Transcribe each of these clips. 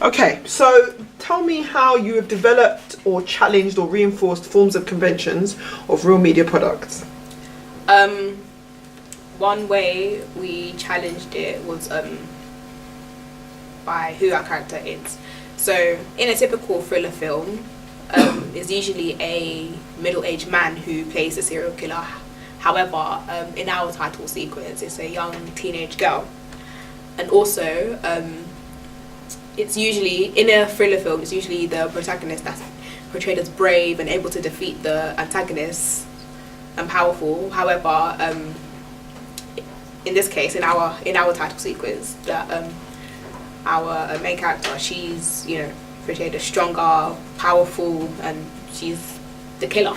Okay, so tell me how you have developed or challenged or reinforced forms of conventions of real media products. One way we challenged it was by who our character is. So in a typical thriller film, is usually a middle-aged man who plays a serial killer. However, in our title sequence, it's a young teenage girl. And also, it's usually, in a thriller film, it's usually the protagonist that's portrayed as brave and able to defeat the antagonist and powerful. However, in this case, in our title sequence, that our main character, she's, you know, portrayed as stronger, powerful, and she's the killer.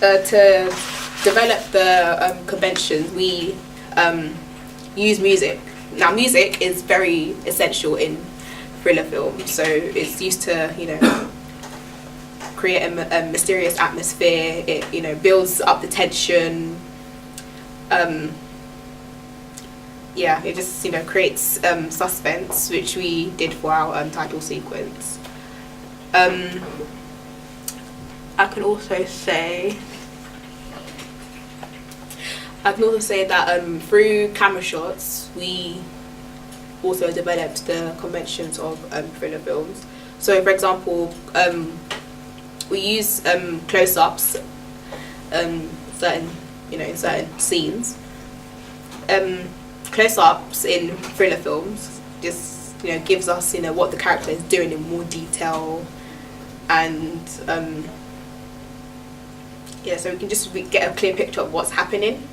To develop the conventions, we use music. Now, music is very essential in thriller films, so it's used to, you know, create a mysterious atmosphere. It, you know, builds up the tension. Yeah, it just, you know, creates suspense, which we did for our title sequence. I can also say that through camera shots, we also developed the conventions of thriller films. So, for example, we use close-ups, certain scenes. Close-ups in thriller films just, you know, gives us, you know, what the character is doing in more detail, and yeah, so we can just get a clear picture of what's happening.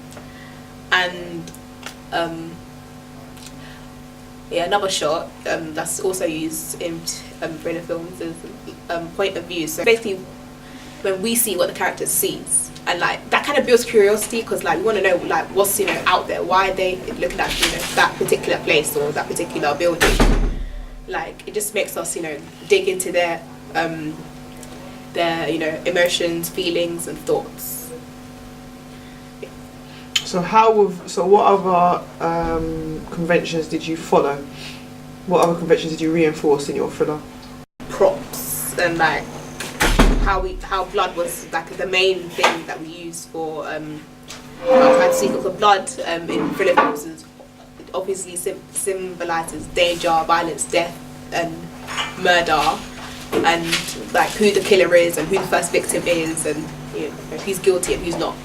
And yeah, another shot that's also used in thriller films is point of view. So basically, when we see what the character sees, and like that kind of builds curiosity, because like we want to know like what's, you know, out there. Why are they looking at, you know, that particular place or that particular building? Like it just makes us, you know, dig into their you know, emotions, feelings, and thoughts. So what other conventions did you follow? What other conventions did you reinforce in your thriller? Props and like how blood was like the main thing that we used for our fantasy. Because blood in thriller films is obviously symbolizes danger, violence, death, and murder, and like who the killer is and who the first victim is, and, you know, who's guilty and who's not.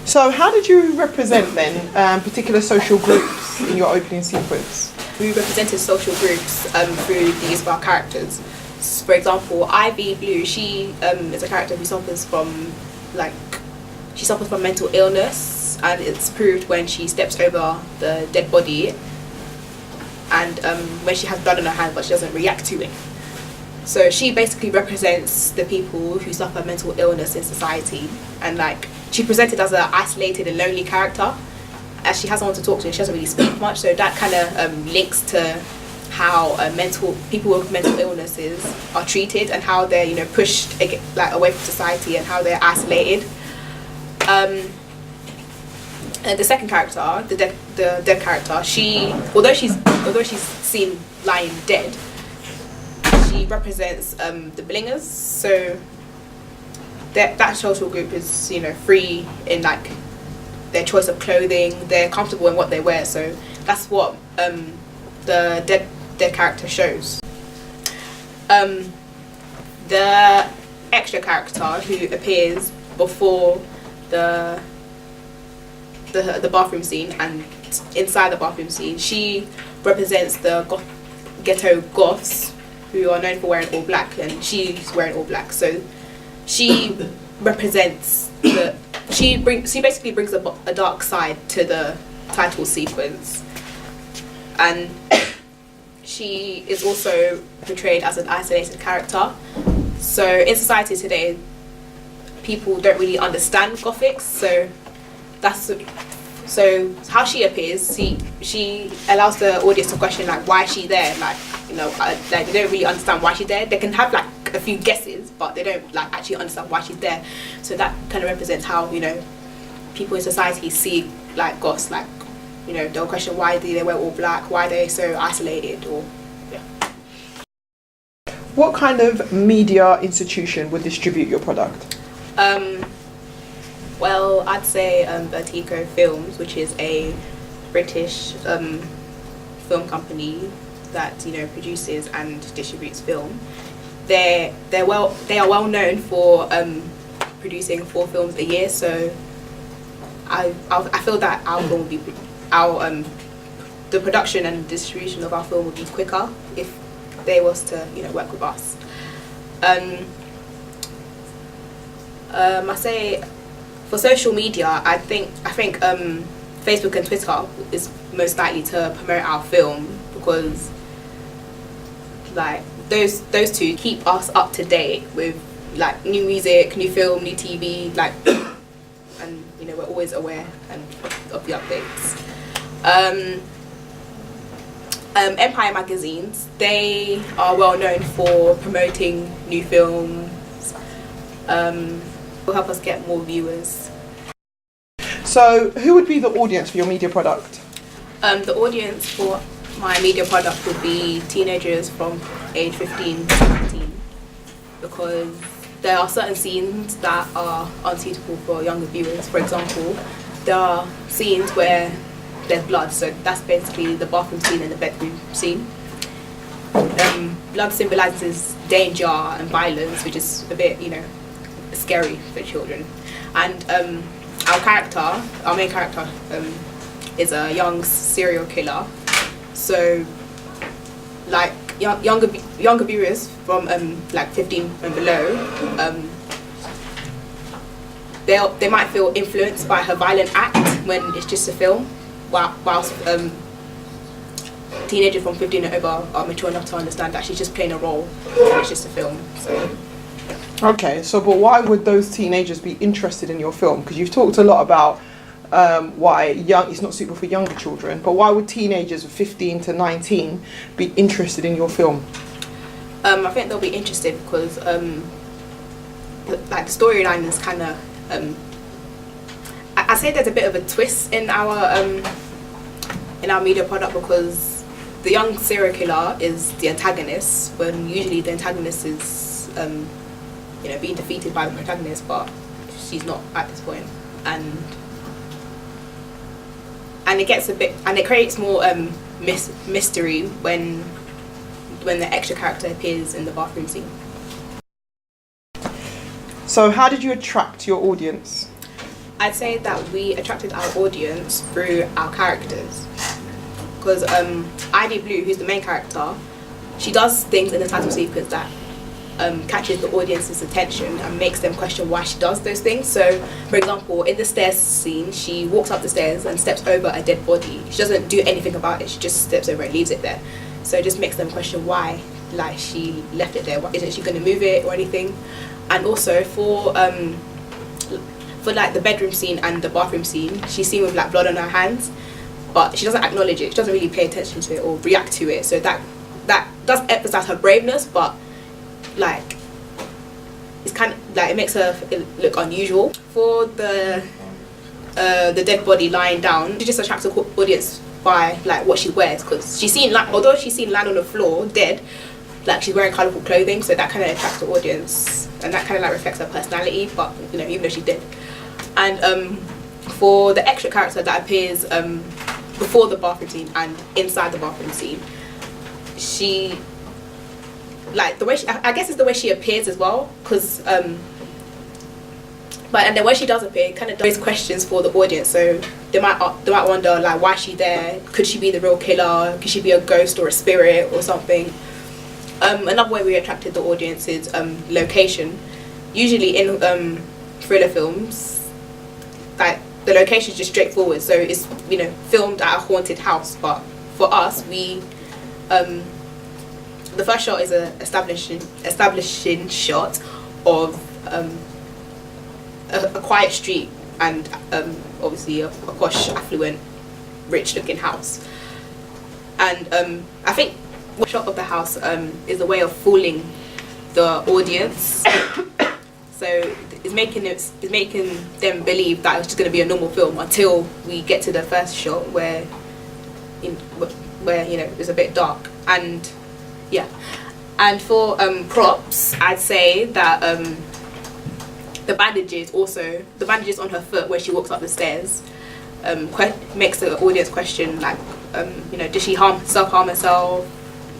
So how did you represent then particular social groups in your opening sequence? We represented social groups through the use of our characters. So, for example, Ivy Blue, she is a character who suffers from mental illness, and it's proved when she steps over the dead body, and when she has blood on her hand, but she doesn't react to it. So she basically represents the people who suffer mental illness in society, and like she presented as an isolated and lonely character, as she has someone to talk to. She doesn't really speak much, so that kind of links to how people with mental illnesses are treated, and how they're, you know, pushed like away from society, and how they're isolated. And the second character, the dead character, although she's seen lying dead, she represents the Blingers. So that social group is, you know, free in like their choice of clothing. They're comfortable in what they wear. So that's what the dead character shows. The extra character who appears before the bathroom scene and inside the bathroom scene, she represents the ghetto goths who are known for wearing all black, and she's wearing all black. So she represents she basically brings a dark side to the title sequence, and she is also portrayed as an isolated character. So in society today, people don't really understand Gothics, so how she appears, she allows the audience to question like, why is she there? Like, you know, like they don't really understand why she's there. They can have like a few guesses, but they don't like actually understand why she's there. So that kind of represents how, you know, people in society see like goths, like you know, they'll question why do they wear all black, why they're so isolated, or yeah. What kind of media institution would distribute your product? Well, I'd say Vertigo Films, which is a British film company that, you know, produces and distributes film. They are well known for producing 4 films a year. So I feel that our film would be the production and distribution of our film would be quicker if they was to, you know, work with us. I say for social media, I think Facebook and Twitter is most likely to promote our film, because like those two keep us up to date with like new music, new film, new TV, like, and you know, we're always aware and of the updates. Empire magazines, they are well known for promoting new films. Will help us get more viewers. So who would be the audience for your media product? The audience for my media product would be teenagers from age 15 to 17, because there are certain scenes that are unsuitable for younger viewers. For example, there are scenes where there's blood, so that's basically the bathroom scene and the bedroom scene. Blood symbolises danger and violence, which is a bit, you know, scary for children. And our main character, is a young serial killer. So, like younger viewers from like 15 and below, they might feel influenced by her violent act when it's just a film, whilst teenagers from 15 and over are mature enough to understand that she's just playing a role and it's just a film. So. Okay, so but why would those teenagers be interested in your film? Because you've talked a lot about why it's not suitable for younger children, but why would teenagers of 15 to 19 be interested in your film? I think they'll be interested because like the storyline is kind of I say there's a bit of a twist in our media product, because the young serial killer is the antagonist, when usually the antagonist is you know, being defeated by the protagonist, but she's not at this point, and it gets a bit, and it creates more mystery when the extra character appears in the bathroom scene. So how did you attract your audience? I'd say that we attracted our audience through our characters, because ID Blue, who's the main character, she does things in the title sequence that catches the audience's attention and makes them question why she does those things. So, for example, in the stairs scene, she walks up the stairs and steps over a dead body. She doesn't do anything about it, she just steps over and leaves it there. So it just makes them question why, like, she left it there. Isn't she going to move it or anything? And also for like the bedroom scene and the bathroom scene, she's seen with like blood on her hands, but she doesn't acknowledge it, she doesn't really pay attention to it or react to it. So that does emphasize her braveness, but like it's kind of like it makes her look unusual. For the dead body lying down, she just attracts the audience by like what she wears, because she's seen, like, although she's seen lying on the floor dead, like she's wearing colourful clothing, so that kind of attracts the audience, and that kind of like reflects her personality. But you know, even though she's dead. And for the extra character that appears before the bathroom scene and inside the bathroom scene, she, like, the way I guess it's the way she appears as well, because and then when she does appear, it kind of raise questions for the audience. So they might wonder, like, why is she there? Could she be the real killer? Could she be a ghost or a spirit or something? Another way we attracted the audience is location. Usually in thriller films, like, the location is just straightforward, so it's, you know, filmed at a haunted house. But for us, we the first shot is a establishing shot of a quiet street and obviously a posh, affluent, rich looking house. And I think one shot of the house is a way of fooling the audience. So it's making them believe that it's just going to be a normal film until we get to the first shot where where it was a bit dark. And yeah, and for props, I'd say that the bandages on her foot where she walks up the stairs makes the audience question, like, did she self-harm herself?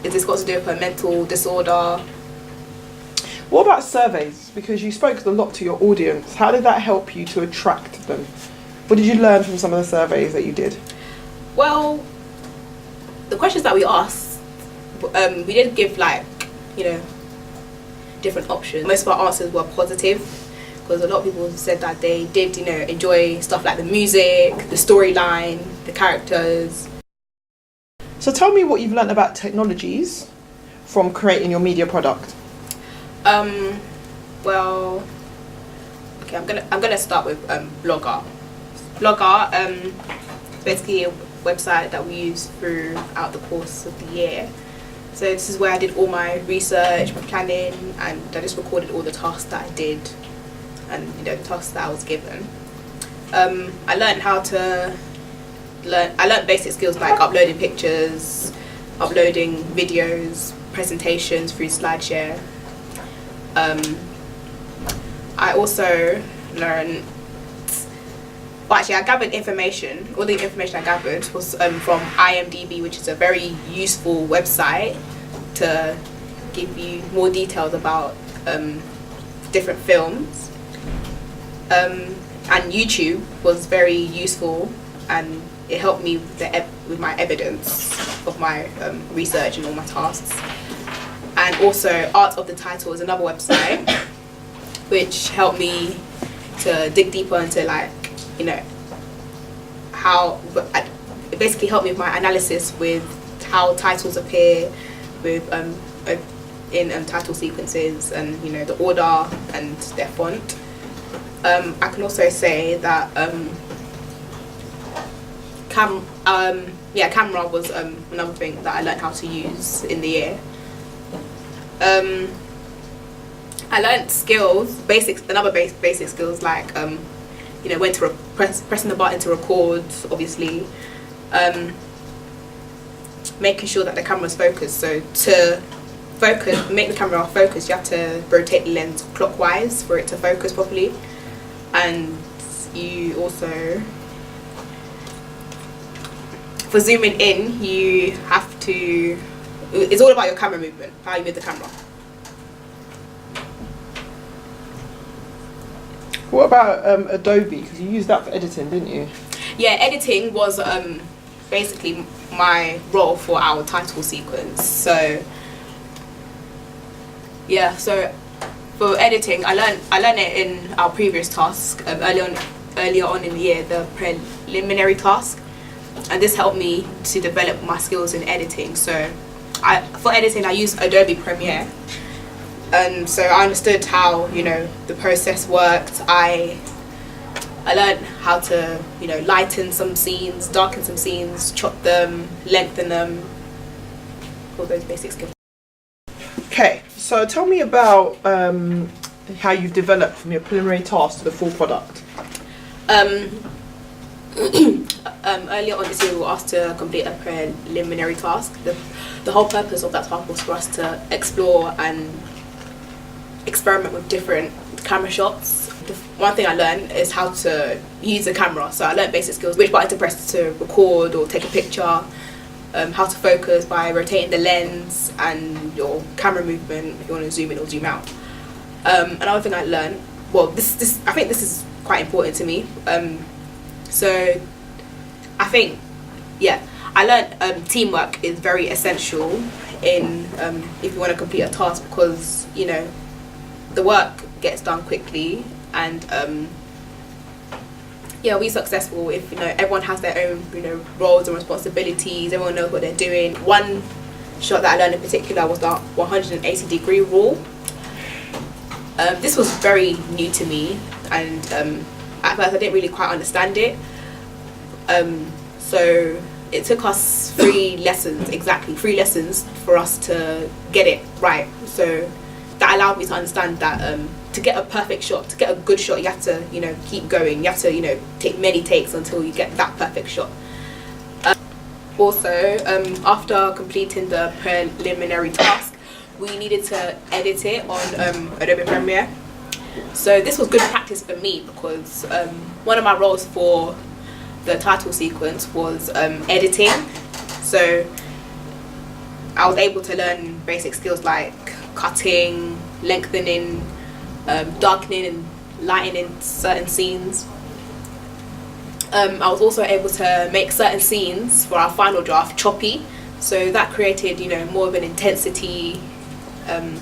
Is this got to do with her mental disorder? What about surveys? Because you spoke a lot to your audience. How did that help you to attract them? What did you learn from some of the surveys that you did? Well, the questions that we asked, we did give different options. Most of our answers were positive, because a lot of people said that they did enjoy stuff like the music, the storyline, the characters. So tell me what you've learned about technologies from creating your media product. Well, okay, I'm gonna start with Blogger. Blogger, basically a website that we use throughout the course of the year. So this is where I did all my research, my planning, and I just recorded all the tasks that I did, and the tasks that I was given. I learned basic skills like uploading pictures, uploading videos, presentations through SlideShare. I also learned, I gathered information. All the information I gathered was from IMDb, which is a very useful website to give you more details about different films. And YouTube was very useful, and it helped me with my evidence of my research and all my tasks. And also Art of the Title is another website which helped me to dig deeper into it basically helped me with my analysis with how titles appear with in title sequences, and the order and their font. I can also say that camera was another thing that I learned how to use in the year. I learned skills, basic skills like when to pressing the button to record, obviously, making sure that the camera's focused. So to make the camera focus, you have to rotate the lens clockwise for it to focus properly. And you also, for zooming in, you have to, it's all about your camera movement, how you move the camera. What about Adobe? Because you used that for editing, didn't you? Yeah, editing was basically my role for our title sequence. So yeah, so for editing, I learned it in our previous task earlier on in the year, the preliminary task, and this helped me to develop my skills in editing. So for editing, I use Adobe Premiere. And so I understood how the process worked. I learned how to lighten some scenes, darken some scenes, chop them, lengthen them, all those basic skills. Okay, so tell me about how you've developed from your preliminary task to the full product. Earlier on this year, we were asked to complete a preliminary task. The whole purpose of that task was for us to explore and experiment with different camera shots. The one thing I learned is how to use a camera. So I learned basic skills, which button to press to record or take a picture, how to focus by rotating the lens, and your camera movement if you want to zoom in or zoom out. Another thing I learned, well, I think this is quite important to me. So I think, I learned teamwork is very essential in if you want to complete a task, because the work gets done quickly, and we're successful if everyone has their own roles and responsibilities. Everyone knows what they're doing. One shot that I learned in particular was the 180-degree rule. This was very new to me, and at first I didn't really quite understand it. So it took us 3 lessons for us to get it right. So that allowed me to understand that to get a perfect shot, to get a good shot, you have to keep going. You have to take many takes until you get that perfect shot. Also, after completing the preliminary task, we needed to edit it on Adobe Premiere. So this was good practice for me because one of my roles for the title sequence was editing. So I was able to learn basic skills like cutting, lengthening, darkening and lightening certain scenes. I was also able to make certain scenes for our final draft choppy, so that created, you know, more of an intensity, and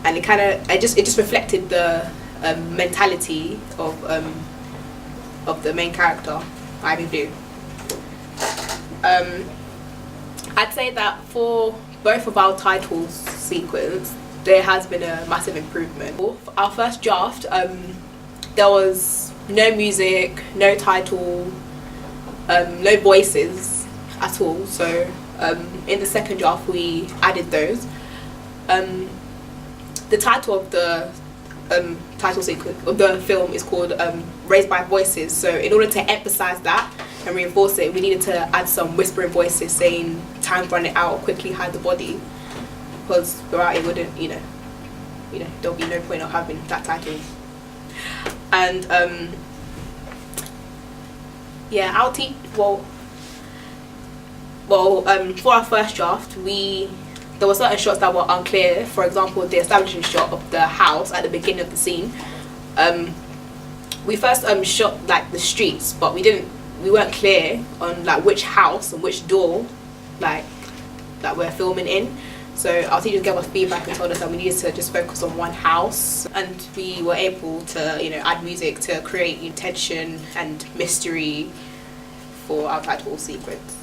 it just reflected the mentality of the main character, Ivy Blue. I'd say that for both of our titles sequence, there has been a massive improvement. For our first draft, there was no music, no title, no voices at all. So in the second draft we added those. The title of the title sequence of the film is called Raised by Voices. So in order to emphasize that and reinforce it, we needed to add some whispering voices saying time's running out, quickly hide the body, because without it wouldn't, you know, there'll be no point of having that title. And yeah, I'll teach. Well, for our first draft, there were certain shots that were unclear. For example, the establishing shot of the house at the beginning of the scene. We first shot like the streets, but we weren't clear on like which house and which door like that we're filming in. So our teachers gave us feedback and told us that we needed to just focus on one house, and we were able to, you know, add music to create tension and mystery for our title sequence.